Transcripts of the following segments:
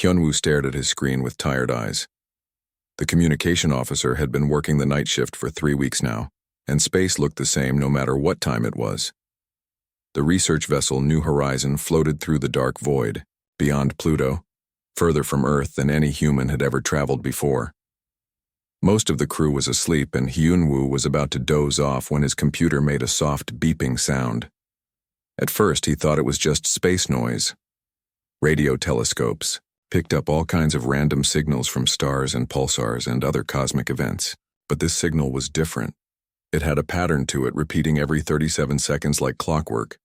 Hyunwoo stared at his screen with tired eyes. The communication officer had been working the night shift for 3 weeks now, and space looked the same no matter what time it was. The research vessel New Horizon floated through the dark void, beyond Pluto, further from Earth than any human had ever traveled before. Most of the crew was asleep, and Hyunwoo was about to doze off when his computer made a soft beeping sound. At first, he thought it was just space noise. Radio telescopes picked up all kinds of random signals from stars and pulsars and other cosmic events, but this signal was different. It had a pattern to it, repeating every 37 seconds like clockwork.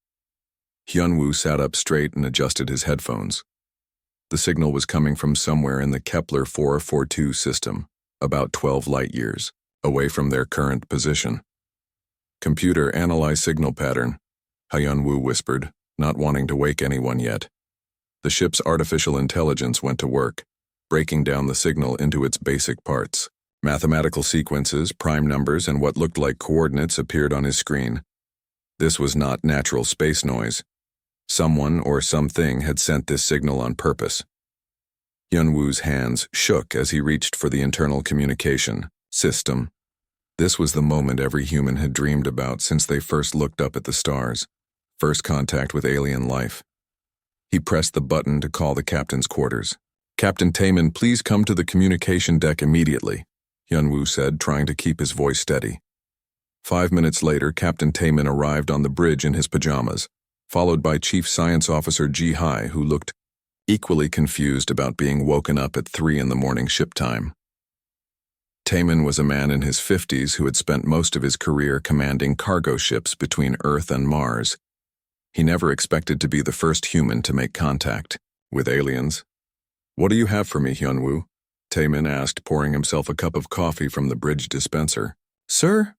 Hyunwoo sat up straight and adjusted his headphones. The signal was coming from somewhere in the Kepler 442 system, about 12 light-years, away from their current position. "Computer, analyze signal pattern," Hyunwoo whispered, not wanting to wake anyone yet. The ship's artificial intelligence went to work, breaking down the signal into its basic parts. Mathematical sequences, prime numbers, and what looked like coordinates appeared on his screen. This was not natural space noise. Someone or something had sent this signal on purpose. Hyunwoo's hands shook as he reached for the internal communication system. This was the moment every human had dreamed about since they first looked up at the stars. First contact with alien life. He pressed the button to call the captain's quarters. "Captain Taemin, please come to the communication deck immediately," Hyunwoo said, trying to keep his voice steady. 5 minutes later, Captain Taemin arrived on the bridge in his pajamas, followed by Chief Science Officer Ji-Hai, who looked equally confused about being woken up at 3 in the morning ship time. Taemin was a man in his 50s who had spent most of his career commanding cargo ships between Earth and Mars. He never expected to be the first human to make contact with aliens. "What do you have for me, Hyunwoo?" Taemin asked, pouring himself a cup of coffee from the bridge dispenser. "Sir?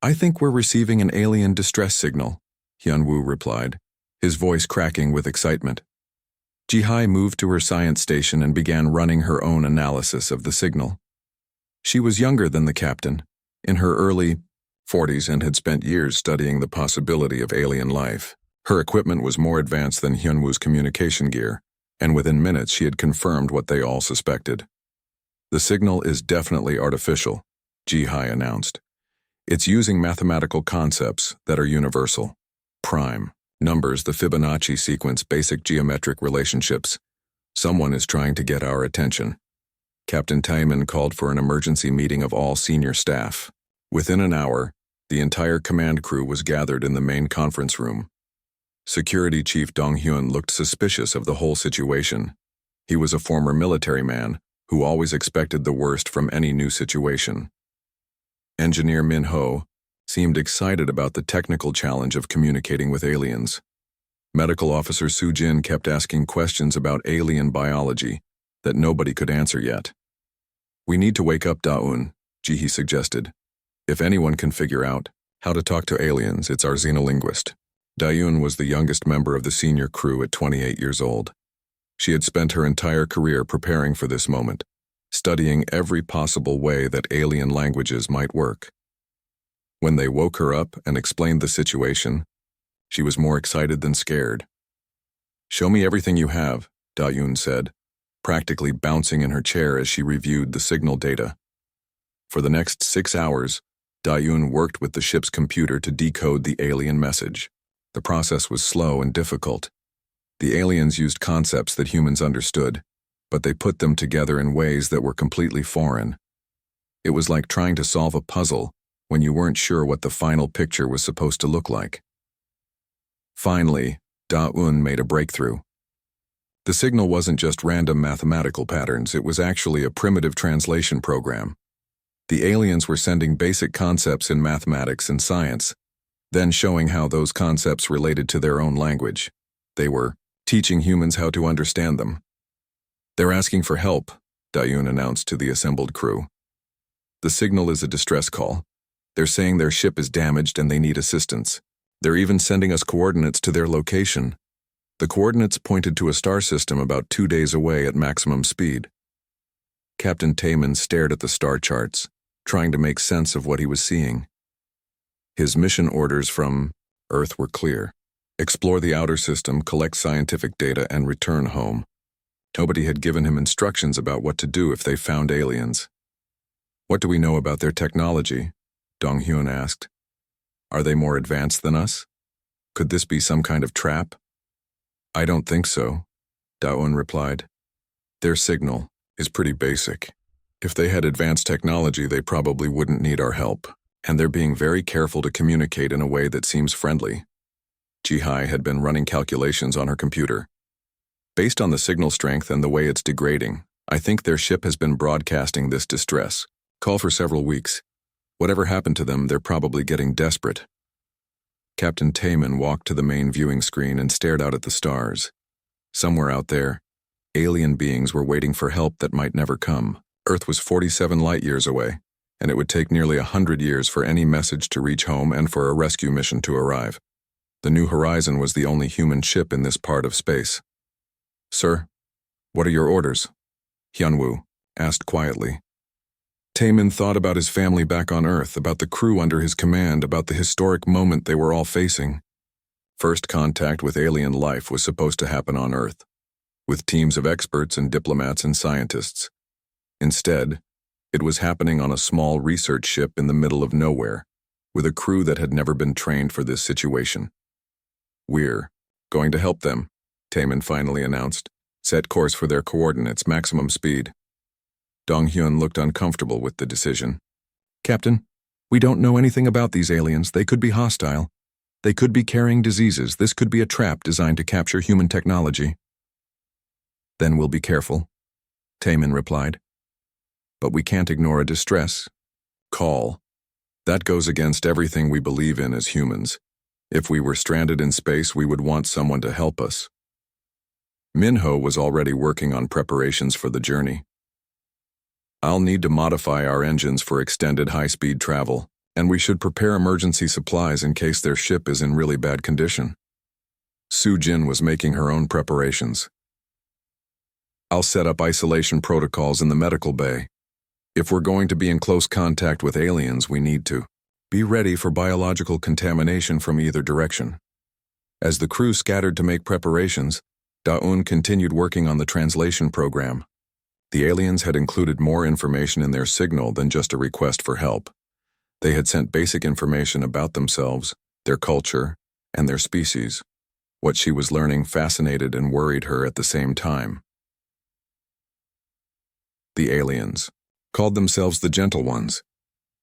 I think we're receiving an alien distress signal," Hyunwoo replied, his voice cracking with excitement. Ji-Hai moved to her science station and began running her own analysis of the signal. She was younger than the captain, in her early 40s, and had spent years studying the possibility of alien life. Her equipment was more advanced than Hyunwoo's communication gear, and within minutes she had confirmed what they all suspected. "The signal is definitely artificial," Ji-Hai announced. "It's using mathematical concepts that are universal. Prime, numbers, the Fibonacci sequence, basic geometric relationships. Someone is trying to get our attention." Captain Taemin called for an emergency meeting of all senior staff. Within an hour, the entire command crew was gathered in the main conference room. Security Chief Dong-hyun looked suspicious of the whole situation. He was a former military man who always expected the worst from any new situation. Engineer Min-ho seemed excited about the technical challenge of communicating with aliens. Medical Officer Soo-jin kept asking questions about alien biology that nobody could answer yet. "We need to wake up Da-eun," Ji-hee suggested. "If anyone can figure out how to talk to aliens, it's our xenolinguist." Da-eun was the youngest member of the senior crew at 28 years old. She had spent her entire career preparing for this moment, studying every possible way that alien languages might work. When they woke her up and explained the situation, she was more excited than scared. "Show me everything you have," Da-eun said, practically bouncing in her chair as she reviewed the signal data. For the next 6 hours, Da-eun worked with the ship's computer to decode the alien message. The process was slow and difficult. The aliens used concepts that humans understood, but they put them together in ways that were completely foreign. It was like trying to solve a puzzle when you weren't sure what the final picture was supposed to look like. Finally, Da-eun made a breakthrough. The signal wasn't just random mathematical patterns, it was actually a primitive translation program. The aliens were sending basic concepts in mathematics and science, then showing how those concepts related to their own language. They were teaching humans how to understand them. "They're asking for help," Da-eun announced to the assembled crew. "The signal is a distress call. They're saying their ship is damaged and they need assistance. They're even sending us coordinates to their location." The coordinates pointed to a star system about 2 days away at maximum speed. Captain Taemin stared at the star charts, trying to make sense of what he was seeing. His mission orders from Earth were clear: explore the outer system, collect scientific data, and return home. Nobody had given him instructions about what to do if they found aliens. "What do we know about their technology?" Dong-hyun asked. "Are they more advanced than us? Could this be some kind of trap?" "I don't think so," Da-un replied. "Their signal is pretty basic. If they had advanced technology, they probably wouldn't need our help, and they're being very careful to communicate in a way that seems friendly." Ji-hai had been running calculations on her computer. "Based on the signal strength and the way it's degrading, I think their ship has been broadcasting this distress call for several weeks. Whatever happened to them, they're probably getting desperate." Captain Taemin walked to the main viewing screen and stared out at the stars. Somewhere out there, alien beings were waiting for help that might never come. Earth was 47 light-years away, and it would take nearly 100 years for any message to reach home and for a rescue mission to arrive. The New Horizon was the only human ship in this part of space. "Sir, what are your orders?" Hyunwoo asked quietly. Taemin thought about his family back on Earth, about the crew under his command, about the historic moment they were all facing. First contact with alien life was supposed to happen on Earth, with teams of experts and diplomats and scientists. Instead, it was happening on a small research ship in the middle of nowhere, with a crew that had never been trained for this situation. "We're going to help them," Taemin finally announced. "Set course for their coordinates, maximum speed." Dong-hyun looked uncomfortable with the decision. "Captain, we don't know anything about these aliens. They could be hostile. They could be carrying diseases. This could be a trap designed to capture human technology." "Then we'll be careful," Taemin replied. "But we can't ignore a distress call. That goes against everything we believe in as humans. If we were stranded in space, we would want someone to help us." Minho was already working on preparations for the journey. "I'll need to modify our engines for extended high-speed travel, and we should prepare emergency supplies in case their ship is in really bad condition." Soo-jin was making her own preparations. "I'll set up isolation protocols in the medical bay. If we're going to be in close contact with aliens, we need to be ready for biological contamination from either direction." As the crew scattered to make preparations, Da-un continued working on the translation program. The aliens had included more information in their signal than just a request for help. They had sent basic information about themselves, their culture, and their species. What she was learning fascinated and worried her at the same time. The aliens called themselves the Gentle Ones.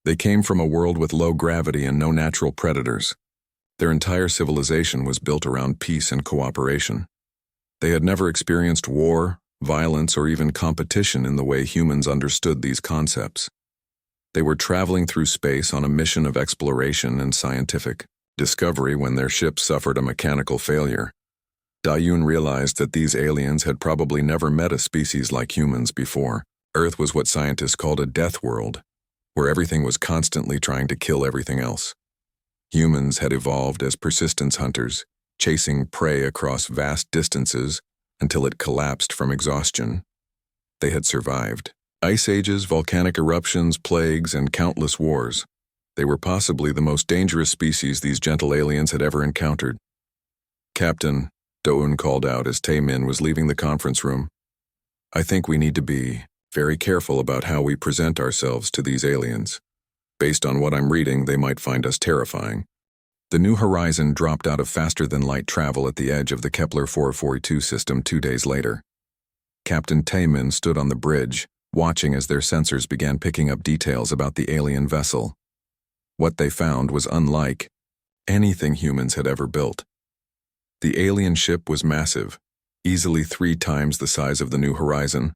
They came from a world with low gravity and no natural predators. Their entire civilization was built around peace and cooperation. They had never experienced war, violence, or even competition in the way humans understood these concepts. They were traveling through space on a mission of exploration and scientific discovery when their ship suffered a mechanical failure. Da-yoon realized that these aliens had probably never met a species like humans before. Earth was what scientists called a death world, where everything was constantly trying to kill everything else. Humans had evolved as persistence hunters, chasing prey across vast distances until it collapsed from exhaustion. They had survived ice ages, volcanic eruptions, plagues, and countless wars. They were possibly the most dangerous species these gentle aliens had ever encountered. "Captain," Do-eun called out as Taemin was leaving the conference room, "I think we need to be very careful about how we present ourselves to these aliens. Based on what I'm reading, they might find us terrifying." The New Horizon dropped out of faster-than-light travel at the edge of the Kepler 442 system 2 days later. Captain Taemin stood on the bridge, watching as their sensors began picking up details about the alien vessel. What they found was unlike anything humans had ever built. The alien ship was massive, easily 3 times the size of the New Horizon,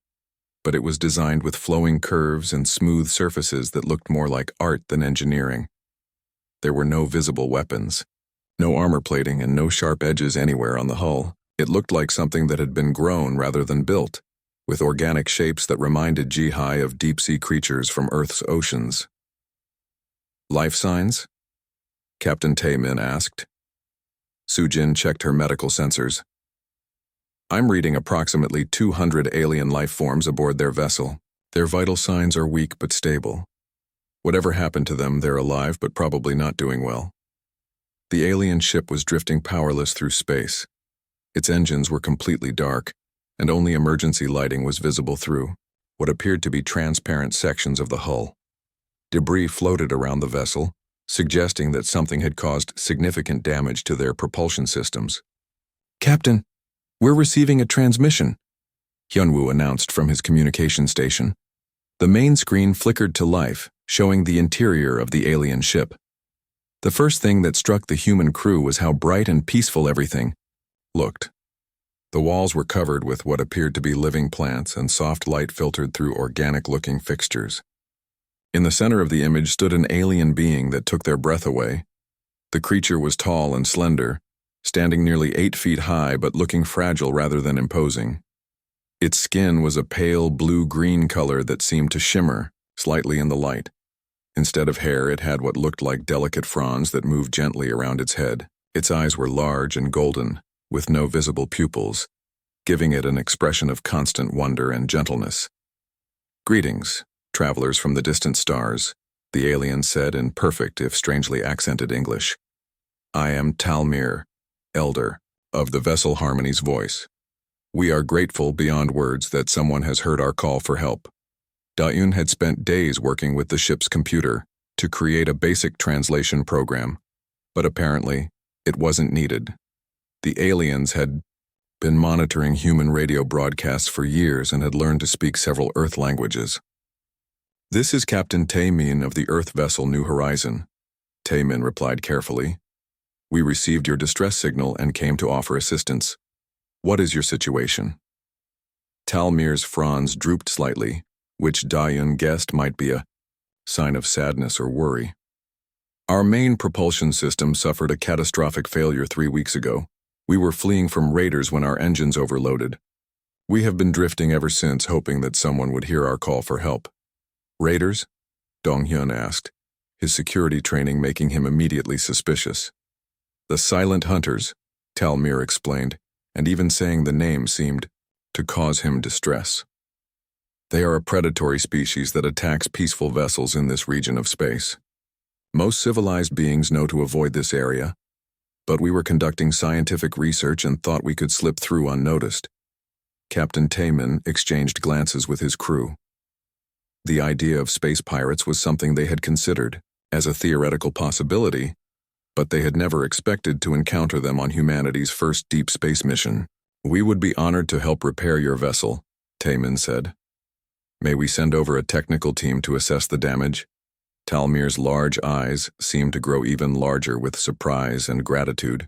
but it was designed with flowing curves and smooth surfaces that looked more like art than engineering. There were no visible weapons, no armor plating, and no sharp edges anywhere on the hull. It looked like something that had been grown rather than built, with organic shapes that reminded Ji-hai of deep-sea creatures from Earth's oceans. "Life signs?" Captain Taemin asked. Soo-jin checked her medical sensors. "I'm reading approximately 200 alien life forms aboard their vessel. Their vital signs are weak but stable. Whatever happened to them, they're alive but probably not doing well." The alien ship was drifting powerless through space. Its engines were completely dark, and only emergency lighting was visible through what appeared to be transparent sections of the hull. Debris floated around the vessel, suggesting that something had caused significant damage to their propulsion systems. "Captain, we're receiving a transmission," Hyunwoo announced from his communication station. The main screen flickered to life, showing the interior of the alien ship. The first thing that struck the human crew was how bright and peaceful everything looked. The walls were covered with what appeared to be living plants, and soft light filtered through organic-looking fixtures. In the center of the image stood an alien being that took their breath away. The creature was tall and slender, standing nearly 8 feet high but looking fragile rather than imposing. Its skin was a pale blue-green color that seemed to shimmer slightly in the light. Instead of hair, it had what looked like delicate fronds that moved gently around its head. Its eyes were large and golden, with no visible pupils, giving it an expression of constant wonder and gentleness. "Greetings, travelers from the distant stars," the alien said in perfect if strangely accented English. "I am Talmir, Elder, of the vessel Harmony's Voice. We are grateful beyond words that someone has heard our call for help." Dayun had spent days working with the ship's computer to create a basic translation program, but apparently it wasn't needed. The aliens had been monitoring human radio broadcasts for years and had learned to speak several Earth languages. "This is Captain Tae-min of the Earth vessel New Horizon," Tae-min replied carefully. "We received your distress signal and came to offer assistance. What is your situation?" Talmir's fronds drooped slightly, which Dayun guessed might be a sign of sadness or worry. "Our main propulsion system suffered a catastrophic failure 3 weeks ago. We were fleeing from raiders when our engines overloaded. We have been drifting ever since, hoping that someone would hear our call for help." "Raiders?" Dong-hyun asked, his security training making him immediately suspicious. "The Silent Hunters," Talmir explained, and even saying the name seemed to cause him distress. "They are a predatory species that attacks peaceful vessels in this region of space. Most civilized beings know to avoid this area, but we were conducting scientific research and thought we could slip through unnoticed." Captain Tae-min exchanged glances with his crew. The idea of space pirates was something they had considered as a theoretical possibility, but they had never expected to encounter them on humanity's first deep space mission. "We would be honored to help repair your vessel," Tae-min said. "May we send over a technical team to assess the damage?" Talmir's large eyes seemed to grow even larger with surprise and gratitude.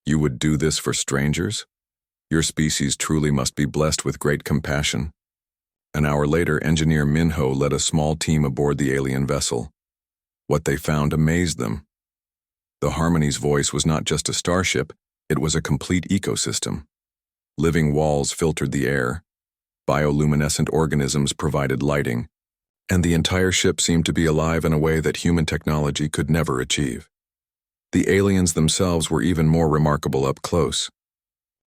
"You would do this for strangers? Your species truly must be blessed with great compassion." An hour later, Engineer Minho led a small team aboard the alien vessel. What they found amazed them. The Harmony's Voice was not just a starship, it was a complete ecosystem. Living walls filtered the air, bioluminescent organisms provided lighting, and the entire ship seemed to be alive in a way that human technology could never achieve. The aliens themselves were even more remarkable up close.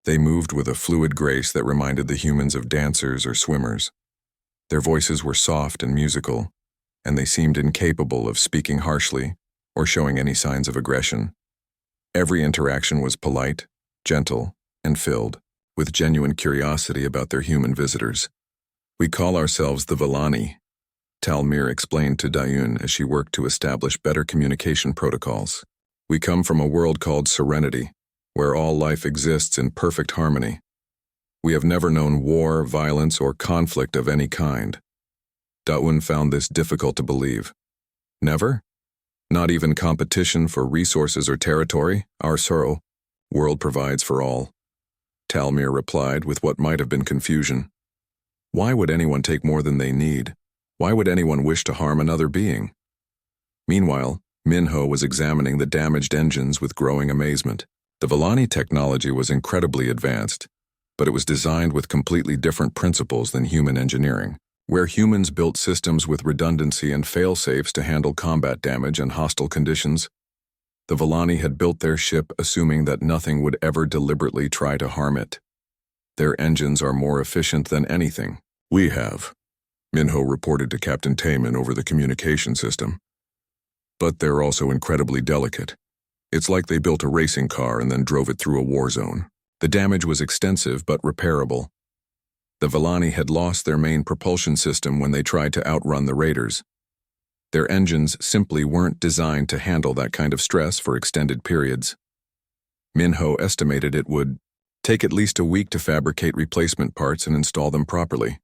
They moved with a fluid grace that reminded the humans of dancers or swimmers. Their voices were soft and musical, and they seemed incapable of speaking harshly or showing any signs of aggression. Every interaction was polite, gentle, and filled with genuine curiosity about their human visitors. "We call ourselves the Villani," Talmir explained to Dayun as she worked to establish better communication protocols. "We come from a world called Serenity, where all life exists in perfect harmony. We have never known war, violence, or conflict of any kind." Dayun found this difficult to believe. "Never? Not even competition for resources or territory? Our sorrow world provides for all," Talmir replied with what might have been confusion. "Why would anyone take more than they need? Why would anyone wish to harm another being?" Meanwhile, Minho was examining the damaged engines with growing amazement. The Villani technology was incredibly advanced, but it was designed with completely different principles than human engineering. Where humans built systems with redundancy and fail-safes to handle combat damage and hostile conditions, the Villani had built their ship assuming that nothing would ever deliberately try to harm it. Their engines are more efficient than anything we have, Minho reported to Captain Tae-min over the communication system. "But they're also incredibly delicate. It's like they built a racing car and then drove it through a war zone. The damage was extensive but repairable, The Villani had lost their main propulsion system when they tried to outrun the raiders. Their engines simply weren't designed to handle that kind of stress for extended periods. Minho estimated it would take at least a week to fabricate replacement parts and install them properly.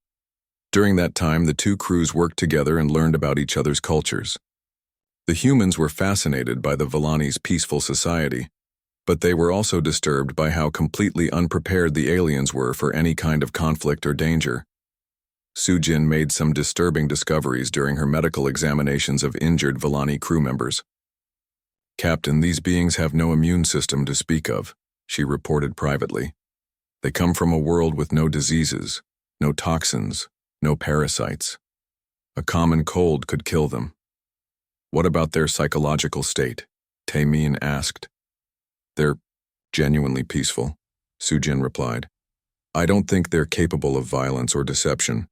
During that time, the two crews worked together and learned about each other's cultures. The humans were fascinated by the Villani's peaceful society, but they were also disturbed by how completely unprepared the aliens were for any kind of conflict or danger. Sujin made some disturbing discoveries during her medical examinations of injured Villani crew members. "Captain, these beings have no immune system to speak of," she reported privately. "They come from a world with no diseases, no toxins, no parasites. A common cold could kill them." "What about their psychological state?" Taemin asked. "They're genuinely peaceful," Sujin replied. "I don't think they're capable of violence or deception.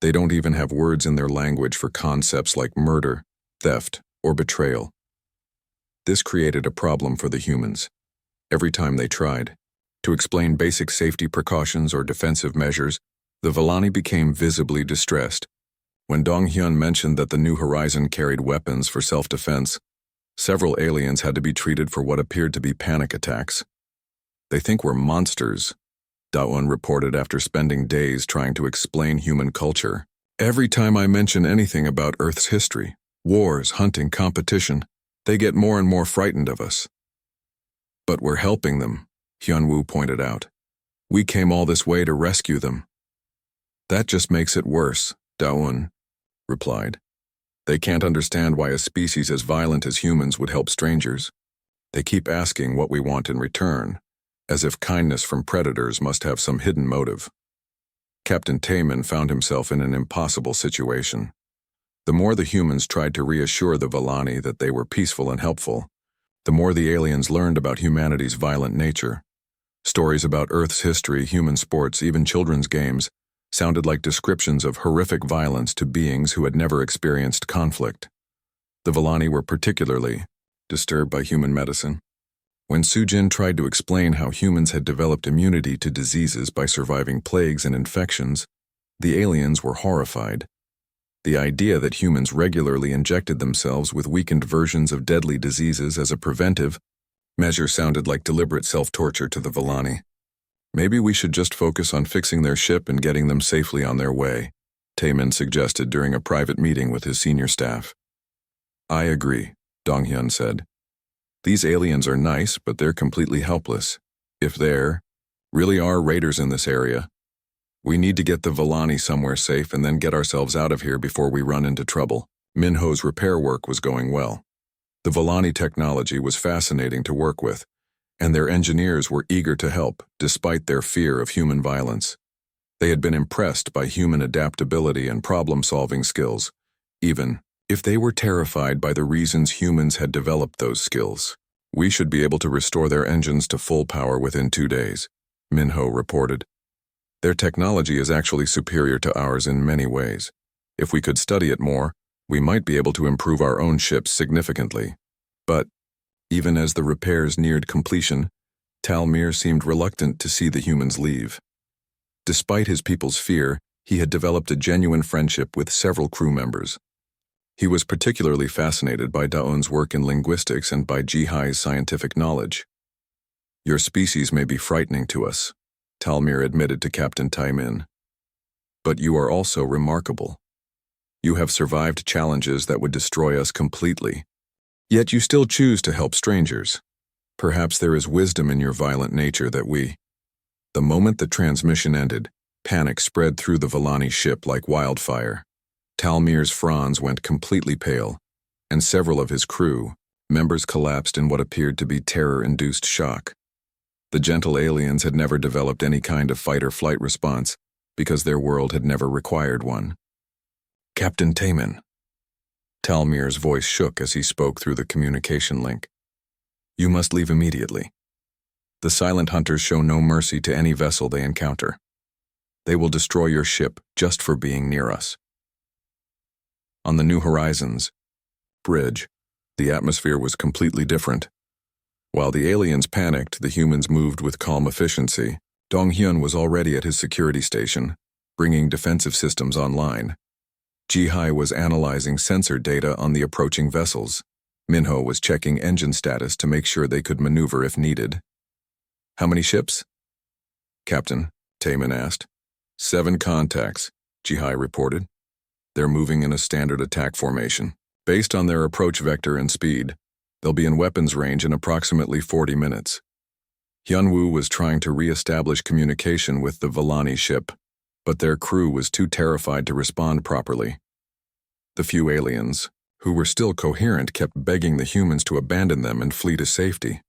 They don't even have words in their language for concepts like murder, theft, or betrayal." This created a problem for the humans. Every time they tried to explain basic safety precautions or defensive measures, the Villani became visibly distressed. When Donghyun mentioned that the New Horizon carried weapons for self-defense, several aliens had to be treated for what appeared to be panic attacks. "They think we're monsters," Daewon reported after spending days trying to explain human culture. "Every time I mention anything about Earth's history, wars, hunting, competition, they get more and more frightened of us." "But we're helping them," Hyunwoo pointed out. "We came all this way to rescue them." "That just makes it worse," Daewon replied. "They can't understand why a species as violent as humans would help strangers. They keep asking what we want in return, as if kindness from predators must have some hidden motive." Captain Taemin found himself in an impossible situation. The more the humans tried to reassure the Villani that they were peaceful and helpful, the more the aliens learned about humanity's violent nature. Stories about Earth's history, human sports, even children's games sounded like descriptions of horrific violence to beings who had never experienced conflict. The Villani were particularly disturbed by human medicine. When Sujin tried to explain how humans had developed immunity to diseases by surviving plagues and infections, the aliens were horrified. The idea that humans regularly injected themselves with weakened versions of deadly diseases as a preventive measure sounded like deliberate self-torture to the Villani. "Maybe we should just focus on fixing their ship and getting them safely on their way," Taemin suggested during a private meeting with his senior staff. "I agree," Donghyun said. "These aliens are nice, but they're completely helpless. If there really are raiders in this area, we need to get the Villani somewhere safe and then get ourselves out of here before we run into trouble." Minho's repair work was going well. The Villani technology was fascinating to work with, and their engineers were eager to help, despite their fear of human violence. They had been impressed by human adaptability and problem-solving skills, even if they were terrified by the reasons humans had developed those skills. "We should be able to restore their engines to full power within 2 days," Minho reported. "Their technology is actually superior to ours in many ways. If we could study it more, we might be able to improve our own ships significantly." But even as the repairs neared completion, Talmir seemed reluctant to see the humans leave. Despite his people's fear, he had developed a genuine friendship with several crew members. He was particularly fascinated by Daeon's work in linguistics and by Jihai's scientific knowledge. "Your species may be frightening to us," Talmir admitted to Captain Taemin. "But you are also remarkable. You have survived challenges that would destroy us completely. Yet you still choose to help strangers. Perhaps there is wisdom in your violent nature that we—" The moment the transmission ended, panic spread through the Villani ship like wildfire. Talmir's Franz went completely pale, and several of his crew members collapsed in what appeared to be terror-induced shock. The gentle aliens had never developed any kind of fight-or-flight response because their world had never required one. "Captain Taemin." Talmir's voice shook as he spoke through the communication link. "You must leave immediately. The silent hunters show no mercy to any vessel they encounter. They will destroy your ship just for being near us." On the New Horizons bridge, the atmosphere was completely different. While the aliens panicked, the humans moved with calm efficiency. Donghyun was already at his security station, bringing defensive systems online. Jihai was analyzing sensor data on the approaching vessels. Minho was checking engine status to make sure they could maneuver if needed. "How many ships?" "Captain," Taemin asked. 7 contacts, Jihai reported. "They're moving in a standard attack formation. Based on their approach vector and speed, they'll be in weapons range in approximately 40 minutes. Hyunwoo was trying to re-establish communication with the Vellani ship, but their crew was too terrified to respond properly. The few aliens, who were still coherent, kept begging the humans to abandon them and flee to safety.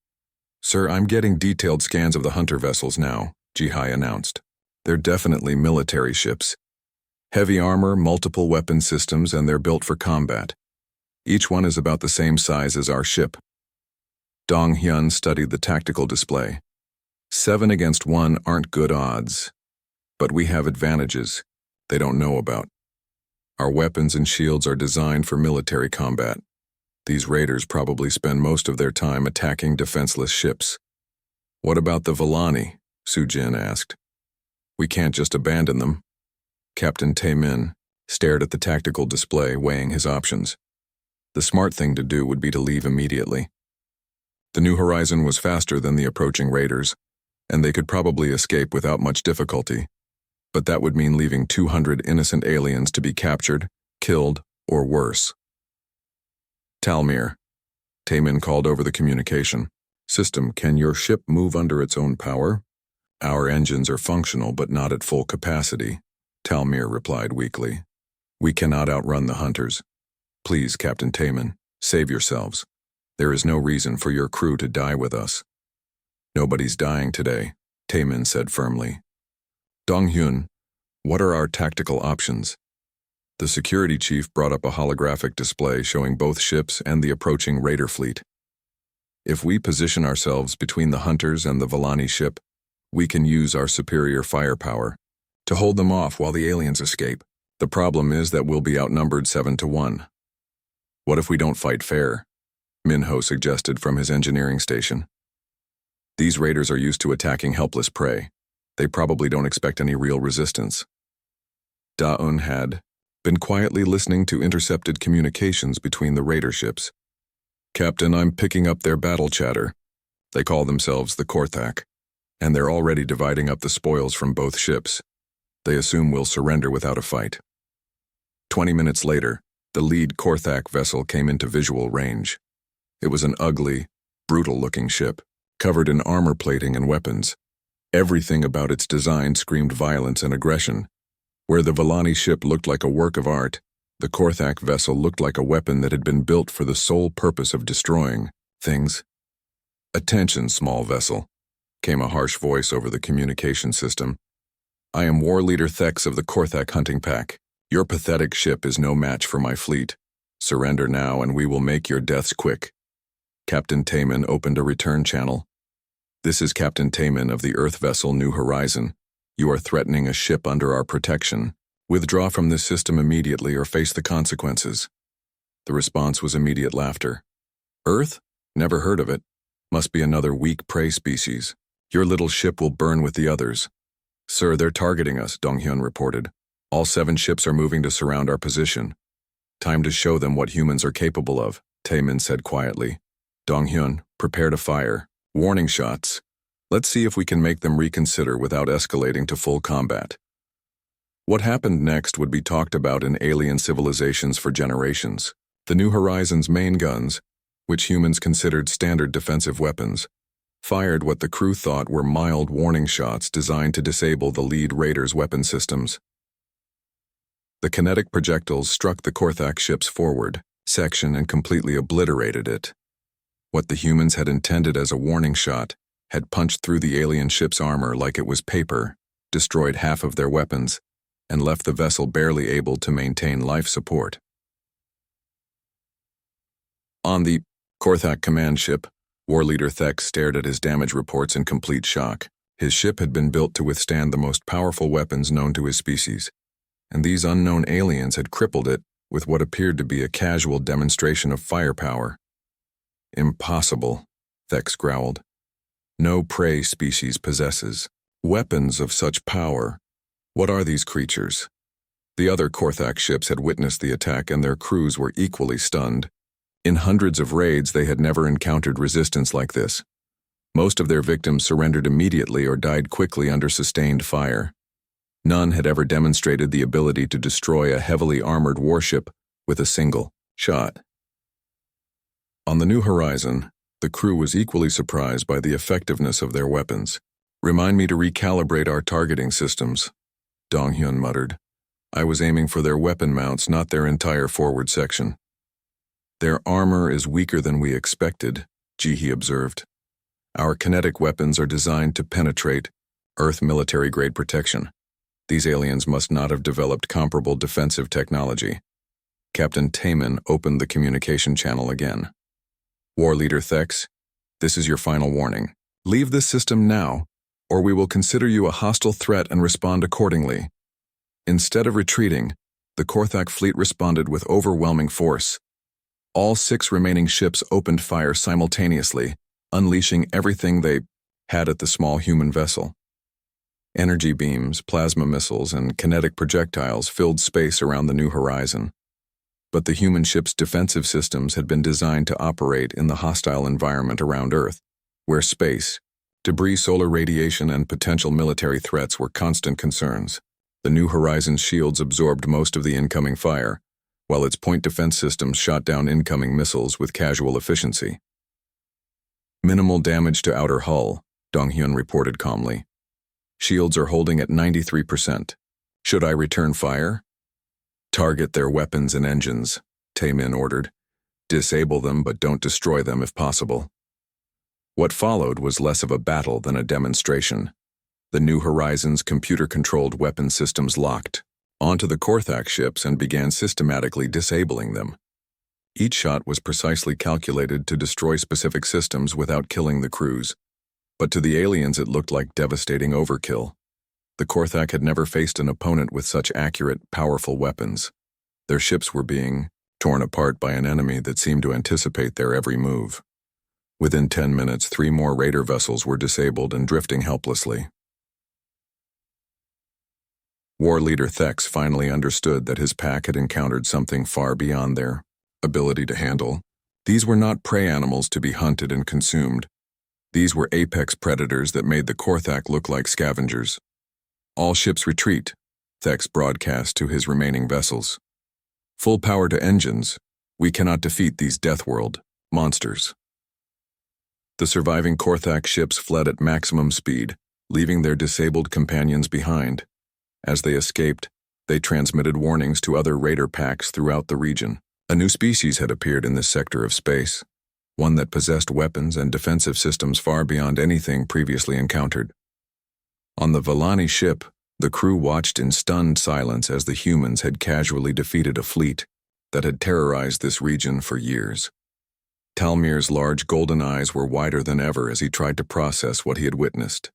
"Sir, I'm getting detailed scans of the hunter vessels now," Jihai announced. "They're definitely military ships. Heavy armor, multiple weapon systems, and they're built for combat. Each one is about the same size as our ship." Dong Hyun studied the tactical display. 7 against 1 aren't good odds. But we have advantages they don't know about. Our weapons and shields are designed for military combat. These raiders probably spend most of their time attacking defenseless ships. "What about the Vellani?" Sujin asked. "We can't just abandon them." Captain Taemin stared at the tactical display, weighing his options. The smart thing to do would be to leave immediately. The New Horizon was faster than the approaching raiders, and they could probably escape without much difficulty. But that would mean leaving 200 innocent aliens to be captured, killed, or worse. "Talmir," Taemin called over the communication. "System, can your ship move under its own power?" "Our engines are functional but not at full capacity," Talmir replied weakly. "We cannot outrun the hunters. Please, Captain Taemin, save yourselves. There is no reason for your crew to die with us." "Nobody's dying today," Taemin said firmly. "Dong-hyun, what are our tactical options?" The security chief brought up a holographic display showing both ships and the approaching raider fleet. "If we position ourselves between the hunters and the Vellani ship, we can use our superior firepower to hold them off while the aliens escape. The problem is that we'll be outnumbered 7-1. "What if we don't fight fair?" Minho suggested from his engineering station. "These raiders are used to attacking helpless prey. They probably don't expect any real resistance." Da-un had been quietly listening to intercepted communications between the raider ships. "Captain, I'm picking up their battle chatter. They call themselves the Korthak, and they're already dividing up the spoils from both ships. They assume we'll surrender without a fight." 20 minutes later, the lead Korthak vessel came into visual range. It was an ugly, brutal-looking ship, covered in armor plating and weapons. Everything about its design screamed violence and aggression. Where the Vellani ship looked like a work of art, the Korthak vessel looked like a weapon that had been built for the sole purpose of destroying things. "Attention, small vessel," came a harsh voice over the communication system. "I am War Leader Thex of the Korthak hunting pack. Your pathetic ship is no match for my fleet. Surrender now and we will make your deaths quick." Captain Taemin opened a return channel. "This is Captain Taemin of the Earth vessel New Horizon. You are threatening a ship under our protection. Withdraw from this system immediately or face the consequences." The response was immediate laughter. "Earth? Never heard of it. Must be another weak prey species. Your little ship will burn with the others." "Sir, they're targeting us," Dong-hyun reported. "All 7 ships are moving to surround our position." "Time to show them what humans are capable of," Taemin said quietly. "Dong-hyun, prepare to fire. Warning shots. Let's see if we can make them reconsider without escalating to full combat." What happened next would be talked about in alien civilizations for generations. The New Horizon's main guns, which humans considered standard defensive weapons, fired what the crew thought were mild warning shots designed to disable the lead raider's weapon systems. The kinetic projectiles struck the Korthak ship's forward section and completely obliterated it. What the humans had intended as a warning shot had punched through the alien ship's armor like it was paper, destroyed half of their weapons, and left the vessel barely able to maintain life support. On the Korthak command ship, War Leader Thex stared at his damage reports in complete shock. His ship had been built to withstand the most powerful weapons known to his species, and these unknown aliens had crippled it with what appeared to be a casual demonstration of firepower. "Impossible," Thex growled. "No prey species possesses weapons of such power. What are these creatures? The other Korthak ships had witnessed the attack and their crews were equally stunned. In hundreds of raids, they had never encountered resistance like this. Most of their victims surrendered immediately or died quickly under sustained fire. None had ever demonstrated the ability to destroy a heavily armored warship with a single shot. On the New Horizon, the crew was equally surprised by the effectiveness of their weapons. "Remind me to recalibrate our targeting systems," Dong-hyun muttered. "I was aiming for their weapon mounts, not their entire forward section." "Their armor is weaker than we expected," Ji-hee observed. "Our kinetic weapons are designed to penetrate Earth military-grade protection. These aliens must not have developed comparable defensive technology." Captain Taemin opened the communication channel again. "War Leader Thex, this is your final warning. Leave this system now, or we will consider you a hostile threat and respond accordingly." Instead of retreating, the Korthak fleet responded with overwhelming force. All 6 remaining ships opened fire simultaneously, unleashing everything they had at the small human vessel. Energy beams, plasma missiles, and kinetic projectiles filled space around the New Horizon. But the human ship's defensive systems had been designed to operate in the hostile environment around Earth, where space, debris, solar radiation, and potential military threats were constant concerns. The New Horizon's shields absorbed most of the incoming fire, while its point defense systems shot down incoming missiles with casual efficiency. "Minimal damage to outer hull," Dong-hyun reported calmly. "Shields are holding at 93%. Should I return fire?" "Target their weapons and engines," Taemin ordered. "Disable them, but don't destroy them if possible." What followed was less of a battle than a demonstration. The New Horizon's computer-controlled weapon systems locked onto the Korthak ships and began systematically disabling them. Each shot was precisely calculated to destroy specific systems without killing the crews. But to the aliens it looked like devastating overkill. The Korthak had never faced an opponent with such accurate, powerful weapons. Their ships were being torn apart by an enemy that seemed to anticipate their every move. Within 10 minutes, 3 more raider vessels were disabled and drifting helplessly. War Leader Thex finally understood that his pack had encountered something far beyond their ability to handle. These were not prey animals to be hunted and consumed. These were apex predators that made the Korthak look like scavengers. "All ships retreat," Thex broadcast to his remaining vessels. "Full power to engines. We cannot defeat these Deathworld monsters." The surviving Korthak ships fled at maximum speed, leaving their disabled companions behind. As they escaped, they transmitted warnings to other raider packs throughout the region. A new species had appeared in this sector of space, one that possessed weapons and defensive systems far beyond anything previously encountered. On the Villani ship, the crew watched in stunned silence as the humans had casually defeated a fleet that had terrorized this region for years. Talmir's large golden eyes were wider than ever as he tried to process what he had witnessed.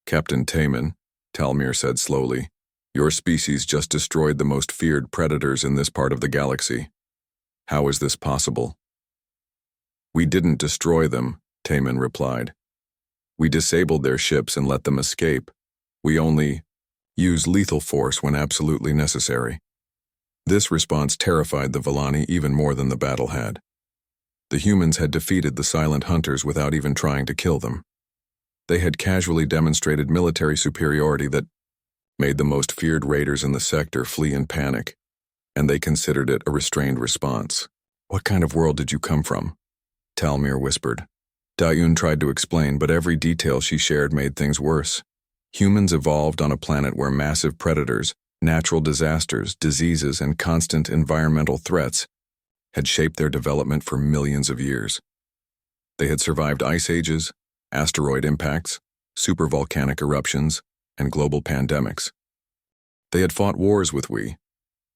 "Captain Taemin," Talmir said slowly, "your species just destroyed the most feared predators in this part of the galaxy. How is this possible?" "We didn't destroy them," Taemin replied. "We disabled their ships and let them escape. We only use lethal force when absolutely necessary." This response terrified the Villani even more than the battle had. The humans had defeated the silent hunters without even trying to kill them. They had casually demonstrated military superiority that made the most feared raiders in the sector flee in panic, and they considered it a restrained response. "What kind of world did you come from?" Talmir whispered. Dayun tried to explain, but every detail she shared made things worse. Humans evolved on a planet where massive predators, natural disasters, diseases, and constant environmental threats had shaped their development for millions of years. They had survived ice ages, asteroid impacts, supervolcanic eruptions, and global pandemics. They had fought wars with we.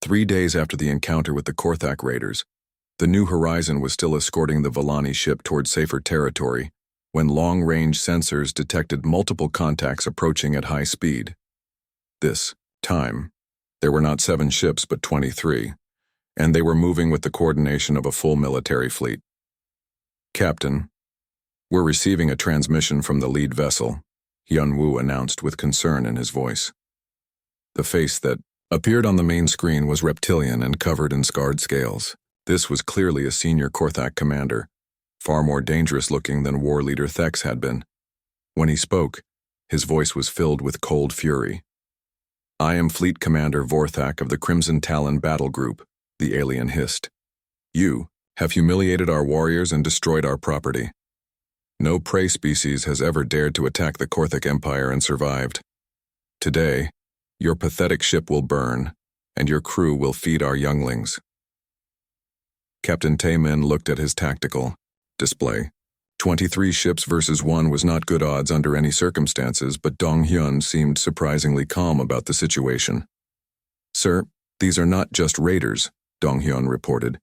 3 days after the encounter with the Korthak raiders, the New Horizon was still escorting the Villani ship toward safer territory when long-range sensors detected multiple contacts approaching at high speed. This time, there were not 7 ships but 23, and they were moving with the coordination of a full military fleet. "Captain, we're receiving a transmission from the lead vessel," Hyun-woo announced with concern in his voice. The face that appeared on the main screen was reptilian and covered in scarred scales. This was clearly a senior Korthak commander, far more dangerous looking than war leader Thex had been. When he spoke, his voice was filled with cold fury. "I am Fleet Commander Vorthak of the Crimson Talon Battle Group," the alien hissed. "You have humiliated our warriors and destroyed our property. No prey species has ever dared to attack the Korthak Empire and survived. Today, your pathetic ship will burn, and your crew will feed our younglings." Captain Taemin looked at his tactical display. 23 ships versus 1 was not good odds under any circumstances, but Dong Hyun seemed surprisingly calm about the situation. "Sir, these are not just raiders," Dong Hyun reported.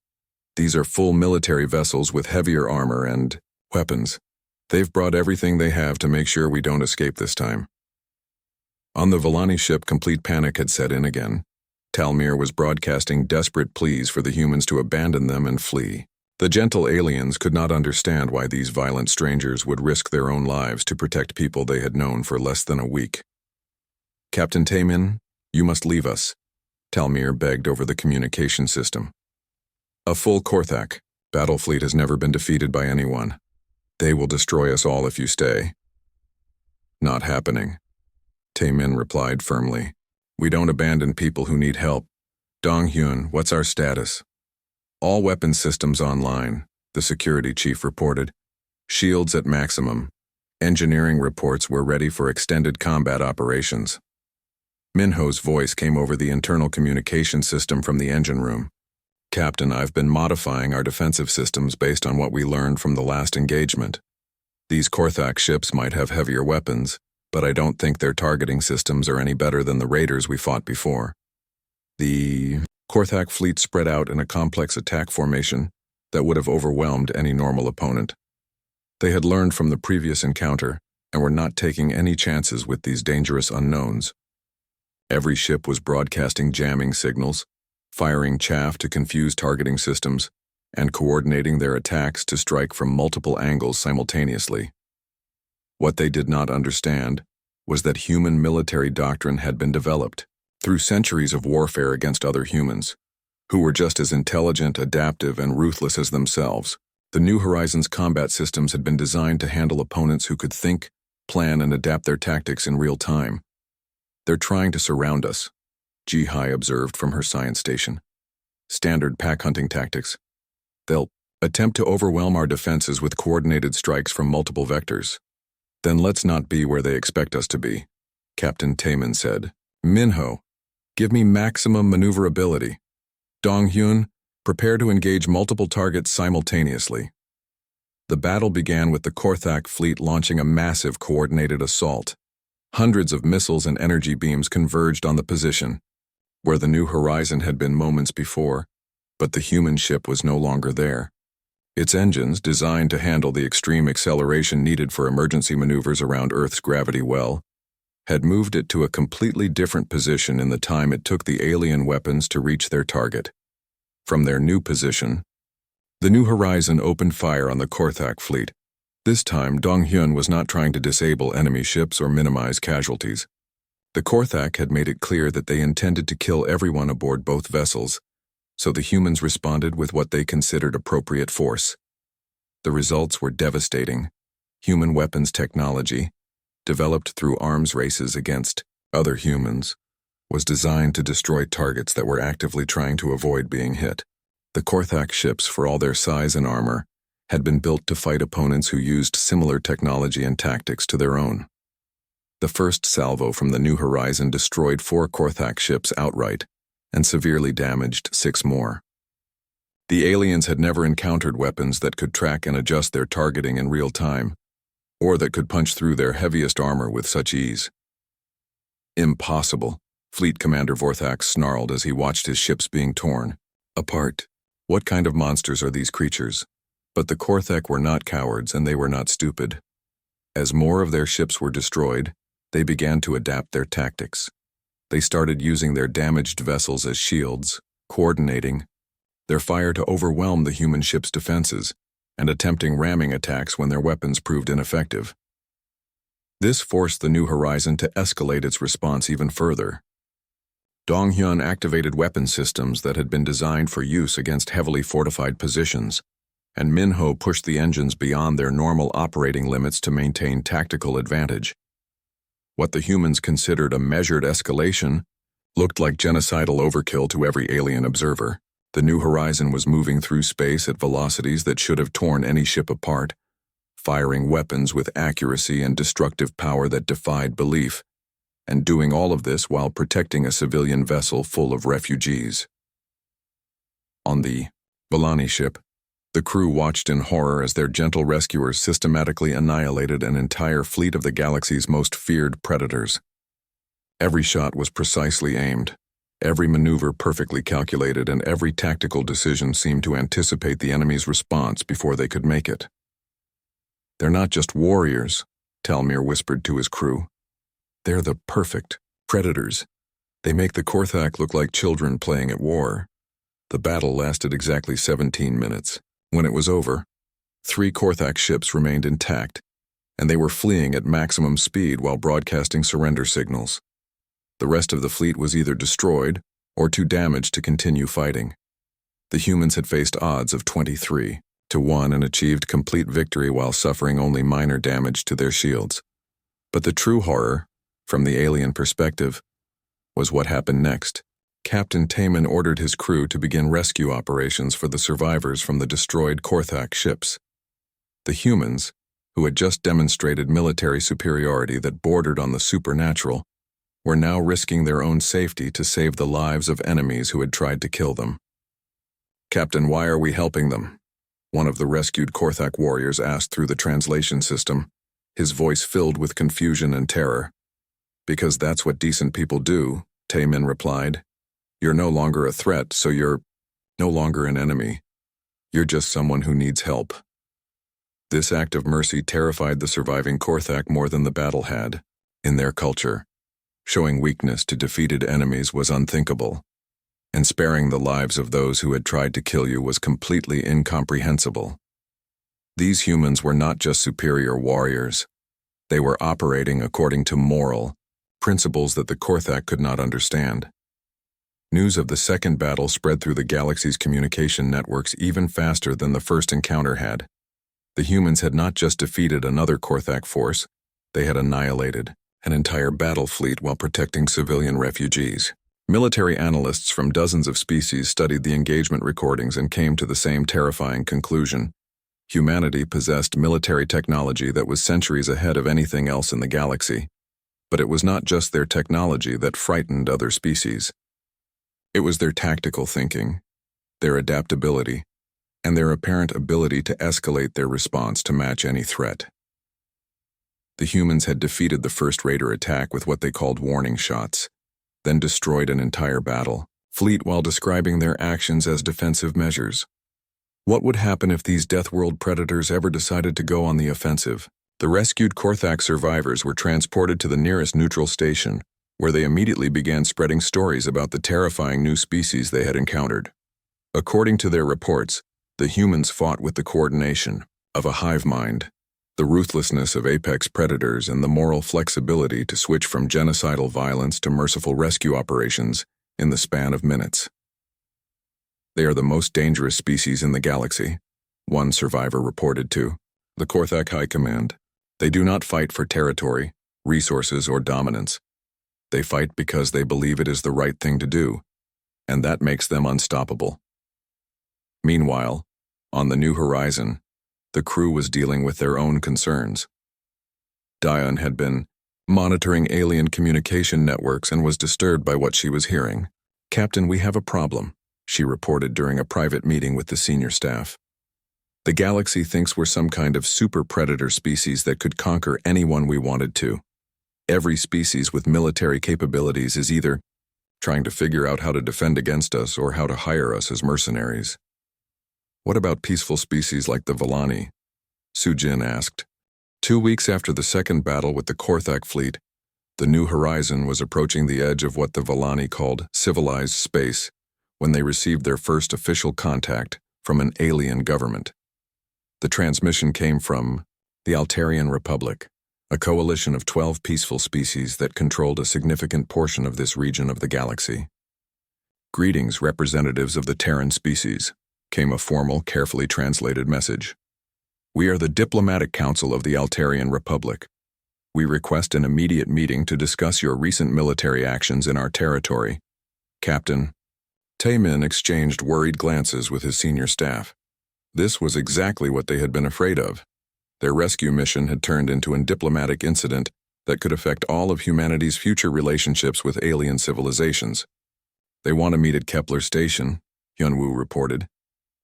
"These are full military vessels with heavier armor and weapons. They've brought everything they have to make sure we don't escape this time." On the Villani ship, complete panic had set in again. Talmir was broadcasting desperate pleas for the humans to abandon them and flee. The gentle aliens could not understand why these violent strangers would risk their own lives to protect people they had known for less than a week. "Captain Taemin, you must leave us," Talmir begged over the communication system. "A full Korthak battle fleet has never been defeated by anyone. They will destroy us all if you stay." "Not happening," Taemin replied firmly. "We don't abandon people who need help. Dong Hyun, what's our status?" "All weapon systems online," the security chief reported. "Shields at maximum. Engineering reports we're ready for extended combat operations." Minho's voice came over the internal communication system from the engine room. "Captain, I've been modifying our defensive systems based on what we learned from the last engagement. These Korthak ships might have heavier weapons, but I don't think their targeting systems are any better than the raiders we fought before." The Korthak fleet spread out in a complex attack formation that would have overwhelmed any normal opponent. They had learned from the previous encounter and were not taking any chances with these dangerous unknowns. Every ship was broadcasting jamming signals, firing chaff to confuse targeting systems, and coordinating their attacks to strike from multiple angles simultaneously. What they did not understand was that human military doctrine had been developed through centuries of warfare against other humans, who were just as intelligent, adaptive, and ruthless as themselves. The New Horizons combat systems had been designed to handle opponents who could think, plan, and adapt their tactics in real time. "They're trying to surround us," Ji-Hai observed from her science station. "Standard pack hunting tactics. They'll attempt to overwhelm our defenses with coordinated strikes from multiple vectors. Then let's not be where they expect us to be," Captain Taemin said. "Minho, give me maximum maneuverability. Dong Hyun, prepare to engage multiple targets simultaneously." The battle began with the Korthak fleet launching a massive coordinated assault. Hundreds of missiles and energy beams converged on the position, where the New Horizon had been moments before, but the human ship was no longer there. Its engines, designed to handle the extreme acceleration needed for emergency maneuvers around Earth's gravity well, had moved it to a completely different position in the time it took the alien weapons to reach their target. From their new position, the New Horizon opened fire on the Korthak fleet. This time, Dong Hyun was not trying to disable enemy ships or minimize casualties. The Korthak had made it clear that they intended to kill everyone aboard both vessels, so the humans responded with what they considered appropriate force. The results were devastating. Human weapons technology, developed through arms races against other humans, was designed to destroy targets that were actively trying to avoid being hit. The Korthak ships, for all their size and armor, had been built to fight opponents who used similar technology and tactics to their own. The first salvo from the New Horizon destroyed 4 Korthak ships outright and severely damaged 6 more. The aliens had never encountered weapons that could track and adjust their targeting in real time, or that could punch through their heaviest armor with such ease. "Impossible," Fleet Commander Vorthak snarled as he watched his ships being torn apart. What kind of monsters are these creatures? But the Korthak were not cowards, and they were not stupid. As more of their ships were destroyed, they began to adapt their tactics. They started using their damaged vessels as shields, coordinating their fire to overwhelm the human ship's defenses, and attempting ramming attacks when their weapons proved ineffective. This forced the New Horizon to escalate its response even further. Donghyun activated weapon systems that had been designed for use against heavily fortified positions, and Minho pushed the engines beyond their normal operating limits to maintain tactical advantage. What the humans considered a measured escalation looked like genocidal overkill to every alien observer. The New Horizon was moving through space at velocities that should have torn any ship apart, firing weapons with accuracy and destructive power that defied belief, and doing all of this while protecting a civilian vessel full of refugees. On the Volani ship, the crew watched in horror as their gentle rescuers systematically annihilated an entire fleet of the galaxy's most feared predators. Every shot was precisely aimed, every maneuver perfectly calculated, and every tactical decision seemed to anticipate the enemy's response before they could make it. "They're not just warriors," Talmir whispered to his crew. "They're the perfect predators. They make the Korthak look like children playing at war." The battle lasted exactly 17 minutes. When it was over, 3 Korthak ships remained intact, and they were fleeing at maximum speed while broadcasting surrender signals. The rest of the fleet was either destroyed or too damaged to continue fighting. The humans had faced odds of 23-1 and achieved complete victory while suffering only minor damage to their shields. But the true horror, from the alien perspective, was what happened next. Captain Taman ordered his crew to begin rescue operations for the survivors from the destroyed Korthak ships. The humans, who had just demonstrated military superiority that bordered on the supernatural, were now risking their own safety to save the lives of enemies who had tried to kill them. "Captain, why are we helping them?" one of the rescued Korthak warriors asked through the translation system, his voice filled with confusion and terror. "Because that's what decent people do," Taman replied. "You're no longer a threat, so you're no longer an enemy. You're just someone who needs help." This act of mercy terrified the surviving Korthak more than the battle had. In their culture, showing weakness to defeated enemies was unthinkable, and sparing the lives of those who had tried to kill you was completely incomprehensible. These humans were not just superior warriors. They were operating according to moral principles that the Korthak could not understand. News of the second battle spread through the galaxy's communication networks even faster than the first encounter had. The humans had not just defeated another Korthak force, they had annihilated an entire battle fleet while protecting civilian refugees. Military analysts from dozens of species studied the engagement recordings and came to the same terrifying conclusion. Humanity possessed military technology that was centuries ahead of anything else in the galaxy. But it was not just their technology that frightened other species. It was their tactical thinking, their adaptability, and their apparent ability to escalate their response to match any threat. The humans had defeated the first raider attack with what they called warning shots, then destroyed an entire battle fleet while describing their actions as defensive measures. What would happen if these Deathworld predators ever decided to go on the offensive? The rescued Korthak survivors were transported to the nearest neutral station, where they immediately began spreading stories about the terrifying new species they had encountered. According to their reports, the humans fought with the coordination of a hive mind, the ruthlessness of apex predators, and the moral flexibility to switch from genocidal violence to merciful rescue operations in the span of minutes. "They are the most dangerous species in the galaxy," one survivor reported to the Korthak High Command. "They do not fight for territory, resources, or dominance. They fight because they believe it is the right thing to do, and that makes them unstoppable." Meanwhile, on the New Horizon, the crew was dealing with their own concerns. Diane had been monitoring alien communication networks and was disturbed by what she was hearing. "Captain, we have a problem," she reported during a private meeting with the senior staff. "The galaxy thinks we're some kind of super predator species that could conquer anyone we wanted to. Every species with military capabilities is either trying to figure out how to defend against us or how to hire us as mercenaries." "What about peaceful species like the Volani?" Sujin asked. 2 weeks after the second battle with the Korthak fleet, the New Horizon was approaching the edge of what the Volani called civilized space when they received their first official contact from an alien government. The transmission came from the Altarian Republic, a coalition of 12 peaceful species that controlled a significant portion of this region of the galaxy. "Greetings, representatives of the Terran species," came a formal, carefully translated message. "We are the Diplomatic Council of the Altarian Republic. We request an immediate meeting to discuss your recent military actions in our territory. Captain." Taemin exchanged worried glances with his senior staff. This was exactly what they had been afraid of. Their rescue mission had turned into a diplomatic incident that could affect all of humanity's future relationships with alien civilizations. "They want to meet at Kepler Station," Hyunwoo reported.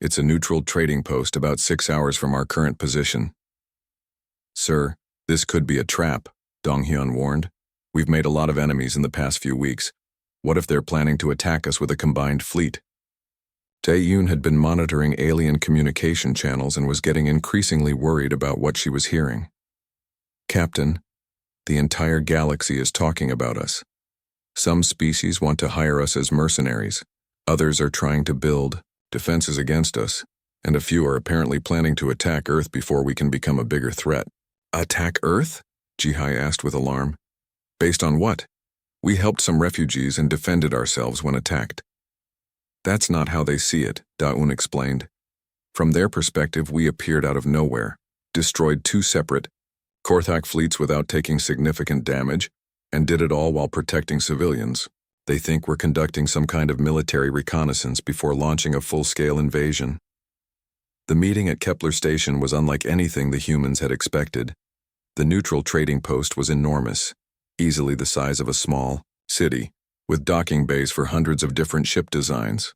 "It's a neutral trading post about 6 hours from our current position." "Sir, this could be a trap," Donghyun warned. "We've made a lot of enemies in the past few weeks. What if they're planning to attack us with a combined fleet?" Tae-yoon had been monitoring alien communication channels and was getting increasingly worried about what she was hearing. "Captain, the entire galaxy is talking about us. Some species want to hire us as mercenaries. Others are trying to build defenses against us, and a few are apparently planning to attack Earth before we can become a bigger threat." "Attack Earth?" Jihai asked with alarm. "Based on what? We helped some refugees and defended ourselves when attacked." "That's not how they see it," Da-un explained. "From their perspective, we appeared out of nowhere, destroyed 2 separate Korthak fleets without taking significant damage, and did it all while protecting civilians. They think we're conducting some kind of military reconnaissance before launching a full-scale invasion." The meeting at Kepler Station was unlike anything the humans had expected. The neutral trading post was enormous, easily the size of a small city, with docking bays for hundreds of different ship designs.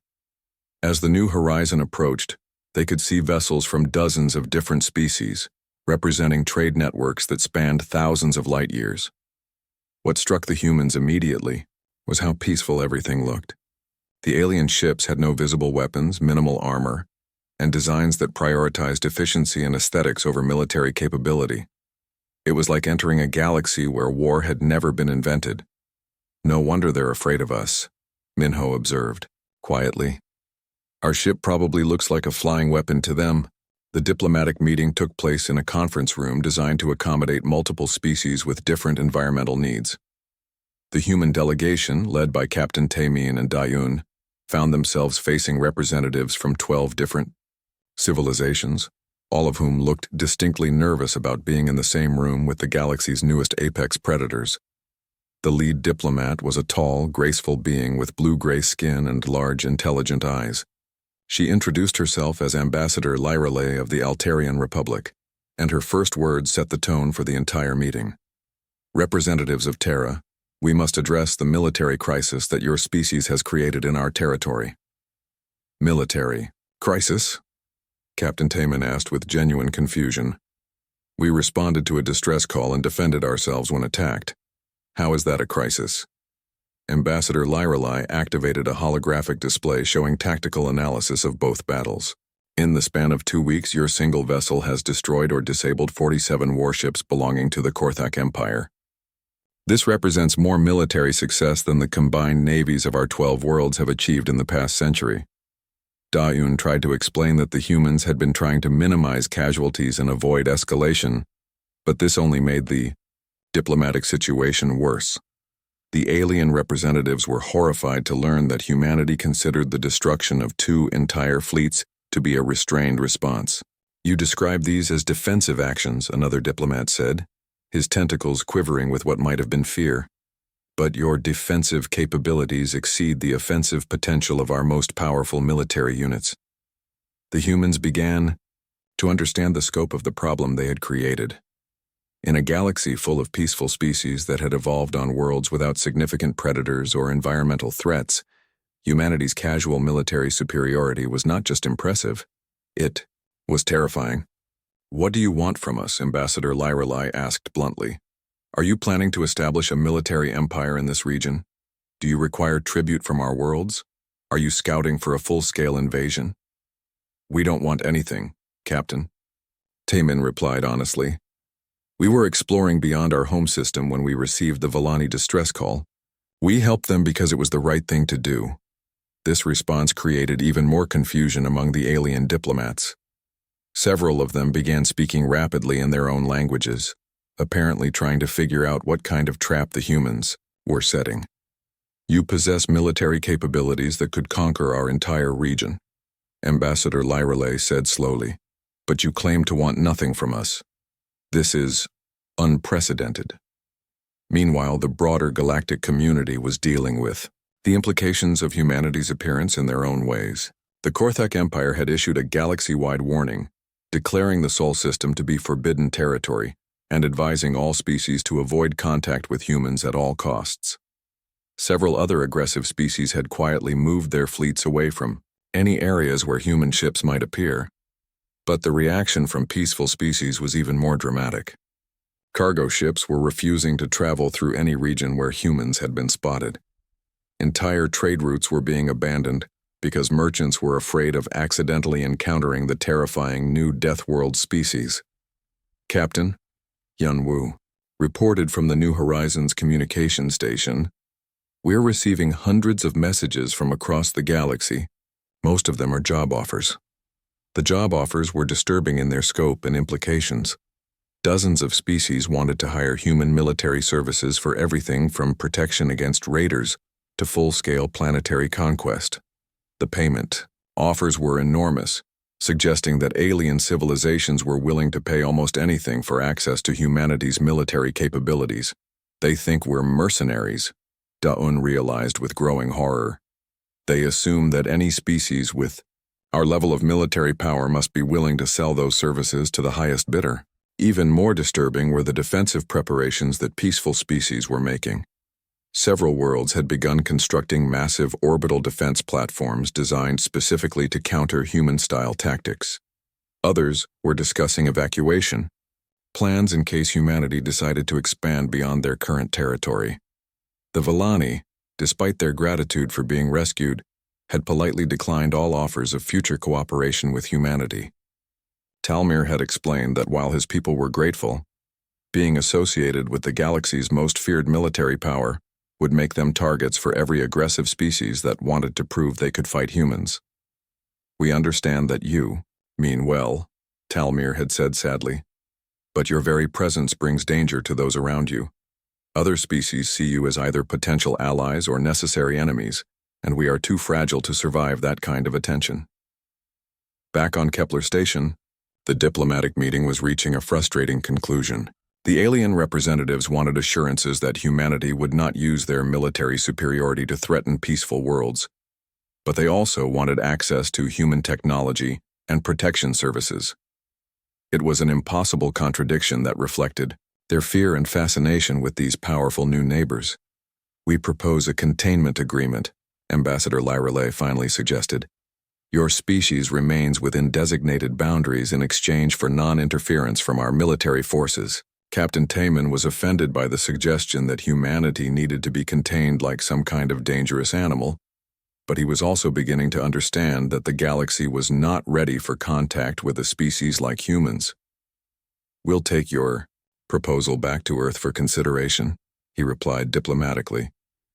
As the new horizon approached, they could see vessels from dozens of different species, representing trade networks that spanned thousands of light years. What struck the humans immediately was how peaceful everything looked. The alien ships had no visible weapons, minimal armor, and designs that prioritized efficiency and aesthetics over military capability. It was like entering a galaxy where war had never been invented. "No wonder they're afraid of us," Minho observed, quietly. "Our ship probably looks like a flying weapon to them." The diplomatic meeting took place in a conference room designed to accommodate multiple species with different environmental needs. The human delegation, led by Captain Taemin and Da-un, found themselves facing representatives from 12 different civilizations, all of whom looked distinctly nervous about being in the same room with the galaxy's newest apex predators. The lead diplomat was a tall, graceful being with blue-gray skin and large, intelligent eyes. She introduced herself as Ambassador Lyrale of the Altarian Republic, and her first words set the tone for the entire meeting. "Representatives of Terra, we must address the military crisis that your species has created in our territory." "Military crisis?" Captain Taemin asked with genuine confusion. "We responded to a distress call and defended ourselves when attacked. How is that a crisis?" Ambassador Lyrale activated a holographic display showing tactical analysis of both battles. "In the span of 2 weeks, your single vessel has destroyed or disabled 47 warships belonging to the Korthak Empire. This represents more military success than the combined navies of our 12 worlds have achieved in the past century." Da-un tried to explain that the humans had been trying to minimize casualties and avoid escalation, but this only made the diplomatic situation worse. The alien representatives were horrified to learn that humanity considered the destruction of 2 entire fleets to be a restrained response. "You describe these as defensive actions," another diplomat said, his tentacles quivering with what might have been fear. "But your defensive capabilities exceed the offensive potential of our most powerful military units." The humans began to understand the scope of the problem they had created. In a galaxy full of peaceful species that had evolved on worlds without significant predators or environmental threats, humanity's casual military superiority was not just impressive, it was terrifying. "What do you want from us?" Ambassador Lyrale asked bluntly. "Are you planning to establish a military empire in this region? Do you require tribute from our worlds? Are you scouting for a full-scale invasion?" "We don't want anything, Captain," Taemin replied honestly. "We were exploring beyond our home system when we received the Villani distress call. We helped them because it was the right thing to do." This response created even more confusion among the alien diplomats. Several of them began speaking rapidly in their own languages, apparently trying to figure out what kind of trap the humans were setting. You possess military capabilities that could conquer our entire region, Ambassador Lyreley said slowly, but you claim to want nothing from us. This is unprecedented. Meanwhile, the broader galactic community was dealing with the implications of humanity's appearance in their own ways. The Korthak Empire had issued a galaxy-wide warning, declaring the Sol system to be forbidden territory and advising all species to avoid contact with humans at all costs. Several other aggressive species had quietly moved their fleets away from any areas where human ships might appear. But the reaction from peaceful species was even more dramatic. Cargo ships were refusing to travel through any region where humans had been spotted. Entire trade routes were being abandoned because merchants were afraid of accidentally encountering the terrifying new Deathworld species. Captain Yunwu reported from the New Horizons communication station, "We're receiving hundreds of messages from across the galaxy. Most of them are job offers." The job offers were disturbing in their scope and implications. Dozens of species wanted to hire human military services for everything from protection against raiders to full-scale planetary conquest. The payment offers were enormous, suggesting that alien civilizations were willing to pay almost anything for access to humanity's military capabilities. "They think we're mercenaries," Daun realized with growing horror. "They assume that any species with our level of military power must be willing to sell those services to the highest bidder." Even more disturbing were the defensive preparations that peaceful species were making. Several worlds had begun constructing massive orbital defense platforms designed specifically to counter human-style tactics. Others were discussing evacuation, plans in case humanity decided to expand beyond their current territory. The Villani, despite their gratitude for being rescued, had politely declined all offers of future cooperation with humanity. Talmir had explained that while his people were grateful, being associated with the galaxy's most feared military power would make them targets for every aggressive species that wanted to prove they could fight humans. "We understand that you mean well," Talmir had said sadly, "but your very presence brings danger to those around you. Other species see you as either potential allies or necessary enemies, and we are too fragile to survive that kind of attention." Back on Kepler Station, the diplomatic meeting was reaching a frustrating conclusion. The alien representatives wanted assurances that humanity would not use their military superiority to threaten peaceful worlds, but they also wanted access to human technology and protection services. It was an impossible contradiction that reflected their fear and fascination with these powerful new neighbors. "We propose a containment agreement," Ambassador Lyreley finally suggested. "Your species remains within designated boundaries in exchange for non-interference from our military forces." Captain Taman was offended by the suggestion that humanity needed to be contained like some kind of dangerous animal, but he was also beginning to understand that the galaxy was not ready for contact with a species like humans. "We'll take your proposal back to Earth for consideration," he replied diplomatically,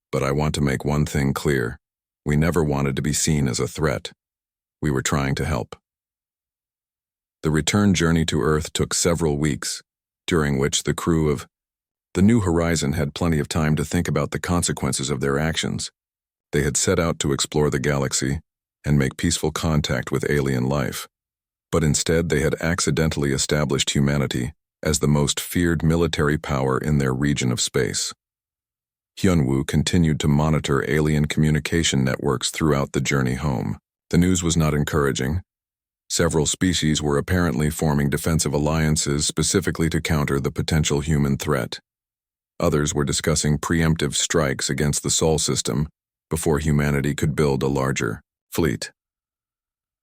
"but I want to make one thing clear. We never wanted to be seen as a threat. We were trying to help." The return journey to Earth took several weeks, during which the crew of the New Horizon had plenty of time to think about the consequences of their actions. They had set out to explore the galaxy and make peaceful contact with alien life, but instead they had accidentally established humanity as the most feared military power in their region of space. Hyunwoo continued to monitor alien communication networks throughout the journey home. The news was not encouraging. Several species were apparently forming defensive alliances specifically to counter the potential human threat. Others were discussing preemptive strikes against the Sol system before humanity could build a larger fleet.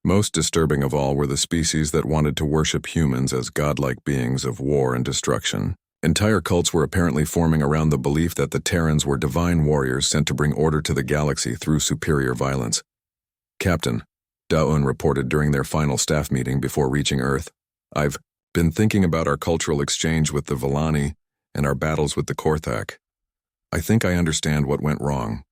Most disturbing of all were the species that wanted to worship humans as godlike beings of war and destruction. Entire cults were apparently forming around the belief that the Terrans were divine warriors sent to bring order to the galaxy through superior violence. "Captain," Daun reported during their final staff meeting before reaching Earth, "I've been thinking about our cultural exchange with the Villani and our battles with the Korthak. I think I understand what went wrong."